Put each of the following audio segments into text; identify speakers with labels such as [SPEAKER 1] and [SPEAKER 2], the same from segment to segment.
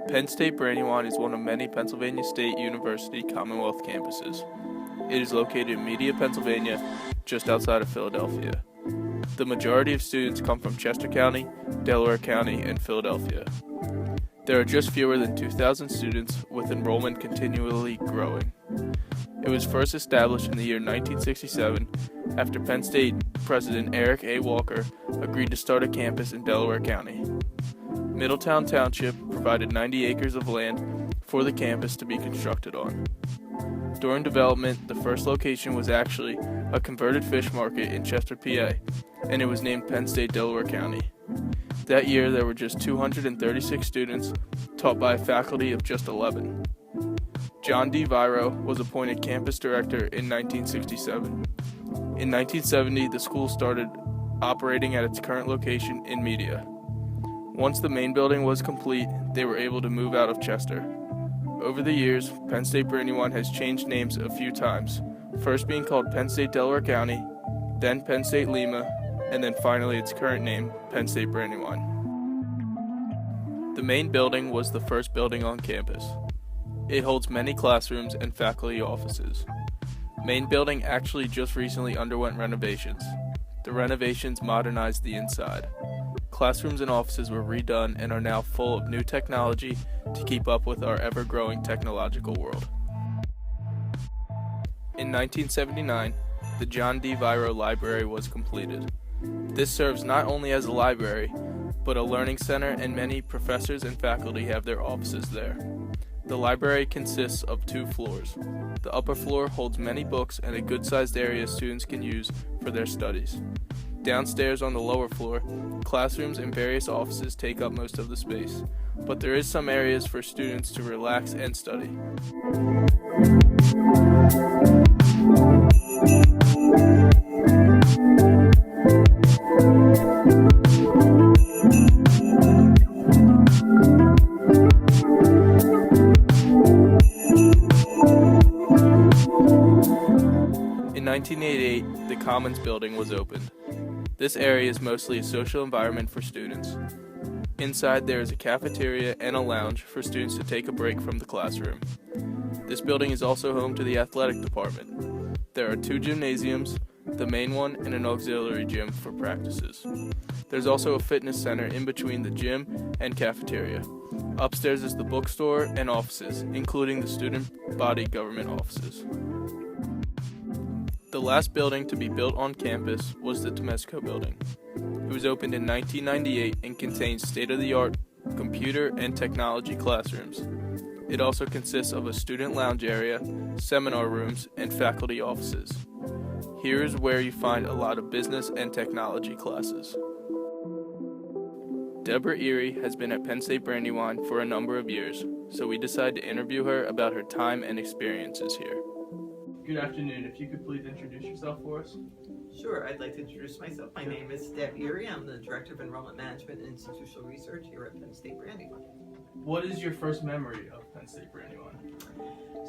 [SPEAKER 1] Penn State Brandywine is one of many Pennsylvania State University Commonwealth campuses. It is located in Media, Pennsylvania, just outside of Philadelphia. The majority of students come from Chester County, Delaware County, and Philadelphia. There are just fewer than 2,000 students, with enrollment continually growing. It was first established in the year 1967 after Penn State President Eric A. Walker agreed to start a campus in Delaware County. Middletown Township provided 90 acres of land for the campus to be constructed on. During development, the first location was actually a converted fish market in Chester, PA, and it was named Penn State Delaware County. That year, there were just 236 students, taught by a faculty of just 11. John D. Viro was appointed campus director in 1967. In 1970, the school started operating at its current location in Media. Once the main building was complete, they were able to move out of Chester. Over the years, Penn State Brandywine has changed names a few times, first being called Penn State Delaware County, then Penn State Lima, and then finally its current name, Penn State Brandywine. The main building was the first building on campus. It holds many classrooms and faculty offices. Main building actually just recently underwent renovations. The renovations modernized the inside. Classrooms and offices were redone and are now full of new technology to keep up with our ever-growing technological world. In 1979, the John D. Viro Library was completed. This serves not only as a library, but a learning center, and many professors and faculty have their offices there. The library consists of 2 floors. The upper floor holds many books and a good-sized area students can use for their studies. Downstairs on the lower floor, classrooms and various offices take up most of the space, but there is some areas for students to relax and study. In 1988, the Commons building was opened. This area is mostly a social environment for students. Inside there is a cafeteria and a lounge for students to take a break from the classroom. This building is also home to the athletic department. There are 2 gymnasiums, the main one and an auxiliary gym for practices. There's also a fitness center in between the gym and cafeteria. Upstairs is the bookstore and offices, including the student body government offices. The last building to be built on campus was the Temesco building. It was opened in 1998 and contains state-of-the-art computer and technology classrooms. It also consists of a student lounge area, seminar rooms, and faculty offices. Here is where you find a lot of business and technology classes. Deborah Erie has been at Penn State Brandywine for a number of years, so we decided to interview her about her time and experiences here. Good afternoon. If you could please introduce yourself for us.
[SPEAKER 2] Sure, I'd like to introduce myself. My name is Deb Erie. I'm the Director of Enrollment Management and Institutional Research here at Penn State Brandywine.
[SPEAKER 1] What is your first memory of Penn State Brandywine?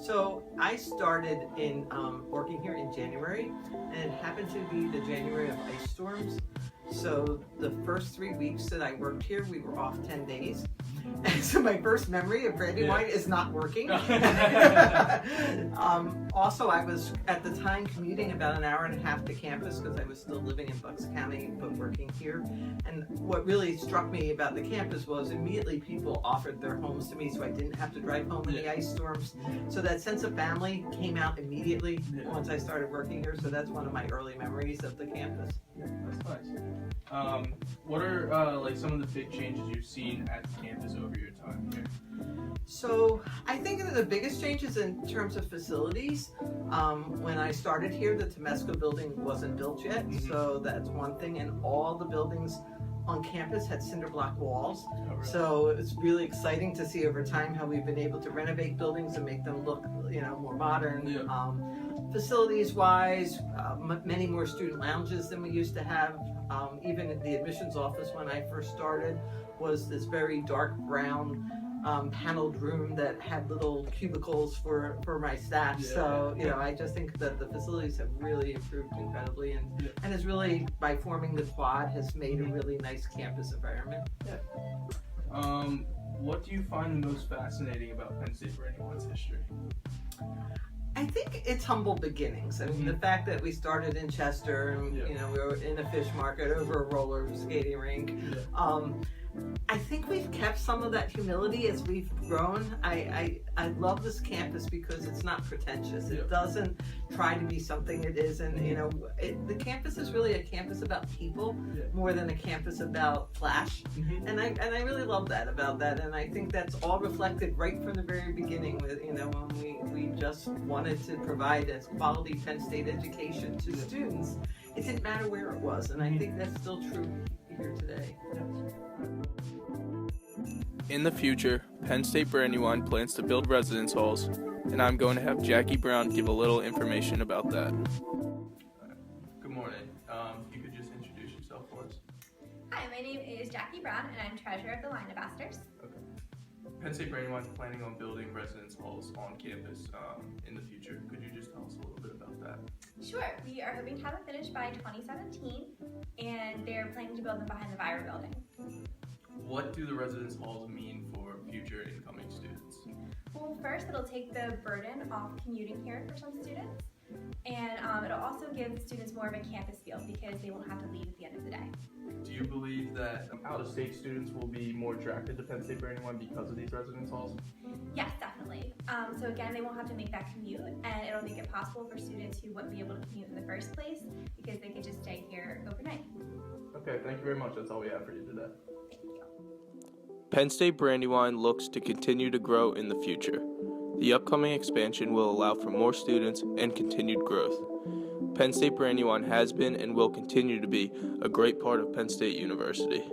[SPEAKER 2] So I started in working here in January, and it happened to be the January of ice storms. So the first 3 weeks that I worked here, we were off 10 days. And so my first memory of Brandywine is not working. Also, I was at the time commuting about an hour and a half to campus because I was still living in Bucks County but working here. And what really struck me about the campus was immediately people offered their homes to me, so I didn't have to drive home in the ice storms. So that sense of family came out immediately once I started working here. So that's one of my early memories of the campus.
[SPEAKER 1] That's nice. What are like some of the big changes you've seen at the campus over your time here?
[SPEAKER 2] So I think that the biggest changes in terms of facilities, when I started here, the Temesco building wasn't built yet, so that's one thing, and all the buildings on campus had cinder block walls.
[SPEAKER 1] Oh, really?
[SPEAKER 2] So it's really exciting to see over time how we've been able to renovate buildings and make them look, more modern.
[SPEAKER 1] Yeah.
[SPEAKER 2] Facilities-wise, many more student lounges than we used to have. Even the admissions office when I first started was this very dark brown paneled room that had little cubicles for my staff. So, I just think that the facilities have really improved incredibly, and is really, by forming the quad, has made a really nice campus environment.
[SPEAKER 1] What do you find the most fascinating about Penn State Brandywine's history?
[SPEAKER 2] I think it's humble beginnings. I mean, the fact that we started in Chester and,
[SPEAKER 1] Yeah.
[SPEAKER 2] you know, we were in a fish market over a roller skating rink.
[SPEAKER 1] Yeah.
[SPEAKER 2] I think we've kept some of that humility as we've grown. I love this campus because it's not pretentious. It doesn't try to be something it isn't. You know, the campus is really a campus about people more than a campus about flash. And I really love that about that. And I think that's all reflected right from the very beginning. With, you know, when we just wanted to provide a quality Penn State education to students, it didn't matter where it was. And I think that's still true here today.
[SPEAKER 1] In the future, Penn State Brandywine plans to build residence halls, and I'm going to have Jackie Brown give a little information about that. Good morning. If you could just introduce yourself for us.
[SPEAKER 3] Hi, my name is Jackie Brown, and I'm treasurer of the Line Ambassadors.
[SPEAKER 1] Okay. Penn State Brandywine is planning on building residence halls on campus in the future. Could you just tell us a little bit about that?
[SPEAKER 3] Sure, we are hoping to have it finished by 2017, and they're planning to build them behind the Vira building.
[SPEAKER 1] What do the residence halls mean for future incoming students?
[SPEAKER 3] Well, first, it'll take the burden off commuting here for some students, and it'll also give students more of a campus feel because they won't have to leave at the end of the day.
[SPEAKER 1] Do you believe that out-of-state students will be more attracted to Penn State Brandywine because of these residence halls?
[SPEAKER 3] Yes, definitely. So again, they won't have to make that commute, and it'll make it possible for students who wouldn't be able to commute in the first place because they could just stay here overnight.
[SPEAKER 1] Okay, thank you very much. That's all we have for you today.
[SPEAKER 3] Thank you.
[SPEAKER 1] Penn State Brandywine looks to continue to grow in the future. The upcoming expansion will allow for more students and continued growth. Penn State Brandywine has been and will continue to be a great part of Penn State University.